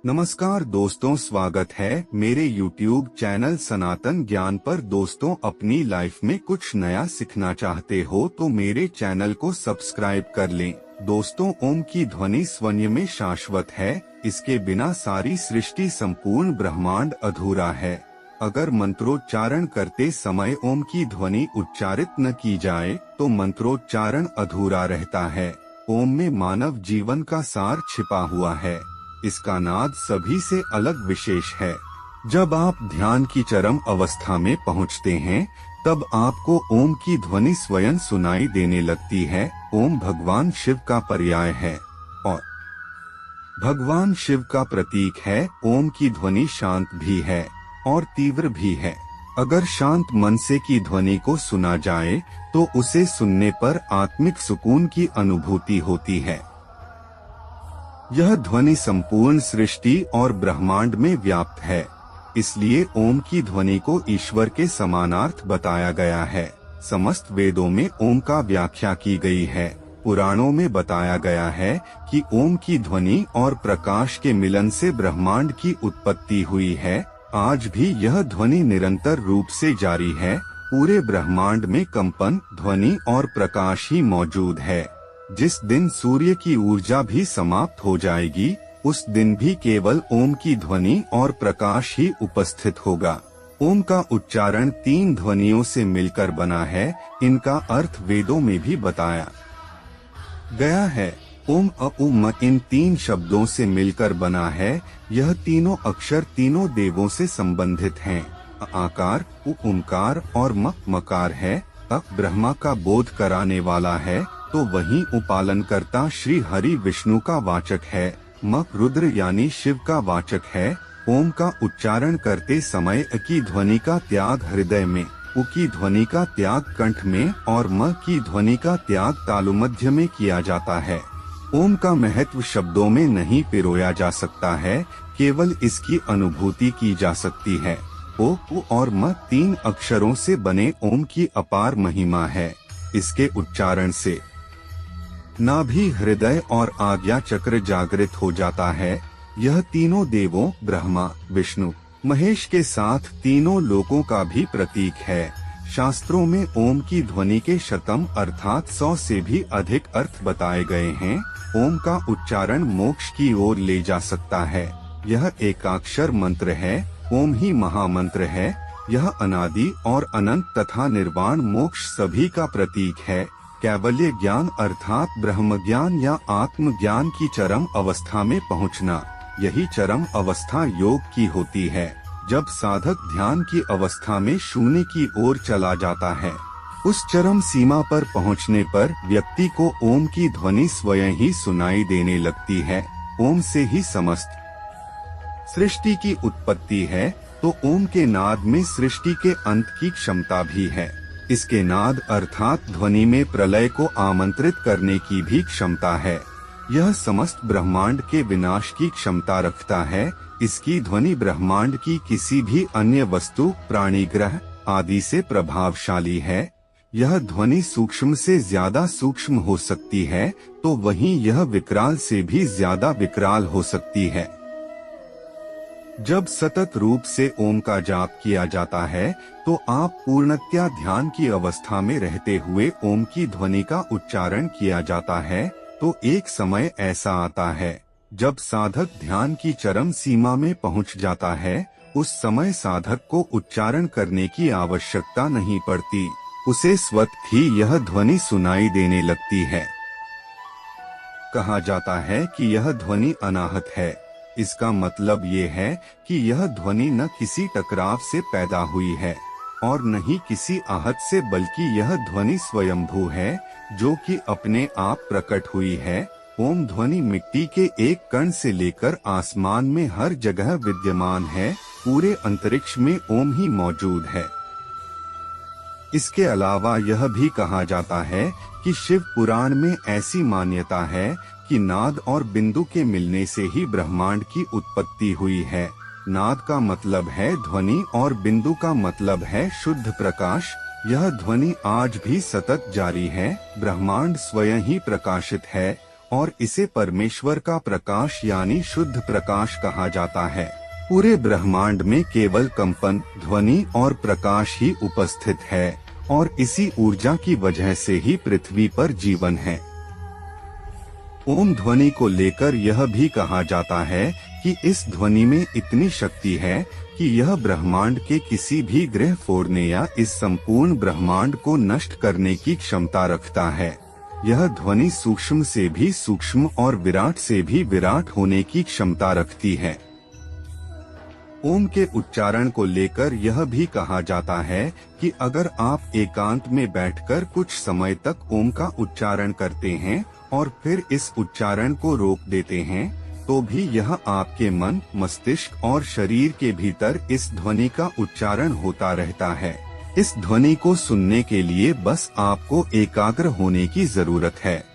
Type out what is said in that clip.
नमस्कार दोस्तों, स्वागत है मेरे YouTube चैनल सनातन ज्ञान पर। दोस्तों, अपनी लाइफ में कुछ नया सीखना चाहते हो तो मेरे चैनल को सब्सक्राइब कर लें। दोस्तों, ओम की ध्वनि स्वयं में शाश्वत है। इसके बिना सारी सृष्टि संपूर्ण ब्रह्मांड अधूरा है। अगर मंत्रोच्चारण करते समय ओम की ध्वनि उच्चारित न की जाए तो मंत्रोच्चारण अधूरा रहता है। ओम में मानव जीवन का सार छिपा हुआ है। इसका नाद सभी से अलग विशेष है। जब आप ध्यान की चरम अवस्था में पहुंचते हैं तब आपको ओम की ध्वनि स्वयं सुनाई देने लगती है। ओम भगवान शिव का पर्याय है और भगवान शिव का प्रतीक है। ओम की ध्वनि शांत भी है और तीव्र भी है। अगर शांत मन से की ध्वनि को सुना जाए तो उसे सुनने पर आत्मिक सुकून की अनुभूति होती है। यह ध्वनि संपूर्ण सृष्टि और ब्रह्मांड में व्याप्त है। इसलिए ओम की ध्वनि को ईश्वर के समानार्थ बताया गया है। समस्त वेदों में ओम का व्याख्या की गई है। पुराणों में बताया गया है कि ओम की ध्वनि और प्रकाश के मिलन से ब्रह्मांड की उत्पत्ति हुई है। आज भी यह ध्वनि निरंतर रूप से जारी है। पूरे ब्रह्मांड में कंपन, ध्वनि और प्रकाश ही मौजूद है। जिस दिन सूर्य की ऊर्जा भी समाप्त हो जाएगी उस दिन भी केवल ओम की ध्वनि और प्रकाश ही उपस्थित होगा। ओम का उच्चारण 3 ध्वनियों से मिलकर बना है। इनका अर्थ वेदों में भी बताया गया है। ओम अ उम इन 3 शब्दों से मिलकर बना है। यह तीनों अक्षर तीनों देवों से संबंधित हैं। अ आकार, उ ओंकार और म मकार है। अ ब्रह्मा का बोध कराने वाला है तो वहीं उपालनकर्ता श्री हरि विष्णु का वाचक है। म रुद्र यानी शिव का वाचक है। ओम का उच्चारण करते समय अ की ध्वनि का त्याग हृदय में, उ की ध्वनि का त्याग कंठ में और म की ध्वनि का त्याग तालुमध्य में किया जाता है। ओम का महत्व शब्दों में नहीं पिरोया जा सकता है, केवल इसकी अनुभूति की जा सकती है। ओ, उ और म 3 अक्षरों से बने ओम की अपार महिमा है। इसके उच्चारण से नाभि, हृदय और आज्ञा चक्र जागृत हो जाता है। यह तीनों देवों ब्रह्मा, विष्णु, महेश के साथ तीनों लोकों का भी प्रतीक है। शास्त्रों में ओम की ध्वनि के शतम अर्थात 100 से भी अधिक अर्थ बताए गए हैं। ओम का उच्चारण मोक्ष की ओर ले जा सकता है। यह एकाक्षर मंत्र है। ओम ही महामंत्र है। यह अनादि और अनंत तथा निर्वाण मोक्ष सभी का प्रतीक है। कैवल्य ज्ञान अर्थात ब्रह्म ज्ञान या आत्म ज्ञान की चरम अवस्था में पहुंचना, यही चरम अवस्था योग की होती है। जब साधक ध्यान की अवस्था में शून्य की ओर चला जाता है, उस चरम सीमा पर पहुंचने पर व्यक्ति को ओम की ध्वनि स्वयं ही सुनाई देने लगती है। ओम से ही समस्त सृष्टि की उत्पत्ति है तो ओम के नाद में सृष्टि के अंत की क्षमता भी है। इसके नाद अर्थात ध्वनि में प्रलय को आमंत्रित करने की भी क्षमता है। यह समस्त ब्रह्मांड के विनाश की क्षमता रखता है। इसकी ध्वनि ब्रह्मांड की किसी भी अन्य वस्तु, प्राणी, ग्रह आदि से प्रभावशाली है। यह ध्वनि सूक्ष्म से ज्यादा सूक्ष्म हो सकती है तो वहीं यह विकराल से भी ज्यादा विकराल हो सकती है। जब सतत रूप से ओम का जाप किया जाता है तो आप पूर्णतया ध्यान की अवस्था में रहते हुए ओम की ध्वनि का उच्चारण किया जाता है तो एक समय ऐसा आता है जब साधक ध्यान की चरम सीमा में पहुंच जाता है। उस समय साधक को उच्चारण करने की आवश्यकता नहीं पड़ती, उसे स्वतः ही यह ध्वनि सुनाई देने लगती है। कहा जाता है कि यह ध्वनि अनाहत है। इसका मतलब ये है कि यह ध्वनि न किसी टकराव से पैदा हुई है और न ही किसी आहत से, बल्कि यह ध्वनि स्वयंभू है जो कि अपने आप प्रकट हुई है। ओम ध्वनि मिट्टी के एक कण से लेकर आसमान में हर जगह विद्यमान है। पूरे अंतरिक्ष में ओम ही मौजूद है। इसके अलावा यह भी कहा जाता है कि शिव पुराण में ऐसी मान्यता है कि नाद और बिंदु के मिलने से ही ब्रह्मांड की उत्पत्ति हुई है। नाद का मतलब है ध्वनि और बिंदु का मतलब है शुद्ध प्रकाश। यह ध्वनि आज भी सतत जारी है। ब्रह्मांड स्वयं ही प्रकाशित है। और इसे परमेश्वर का प्रकाश यानी शुद्ध प्रकाश कहा जाता है। पूरे ब्रह्मांड में केवल कंपन, ध्वनि और प्रकाश ही उपस्थित है और इसी ऊर्जा की वजह से ही पृथ्वी पर जीवन है। ओम ध्वनि को लेकर यह भी कहा जाता है कि इस ध्वनि में इतनी शक्ति है कि यह ब्रह्मांड के किसी भी ग्रह फोड़ने या इस संपूर्ण ब्रह्मांड को नष्ट करने की क्षमता रखता है। यह ध्वनि सूक्ष्म से भी सूक्ष्म और विराट से भी विराट होने की क्षमता रखती है। ओम के उच्चारण को लेकर यह भी कहा जाता है कि अगर आप एकांत में बैठकर कुछ समय तक ओम का उच्चारण करते हैं और फिर इस उच्चारण को रोक देते हैं, तो भी यह आपके मन, मस्तिष्क और शरीर के भीतर इस ध्वनि का उच्चारण होता रहता है। इस ध्वनि को सुनने के लिए बस आपको एकाग्र होने की जरूरत है।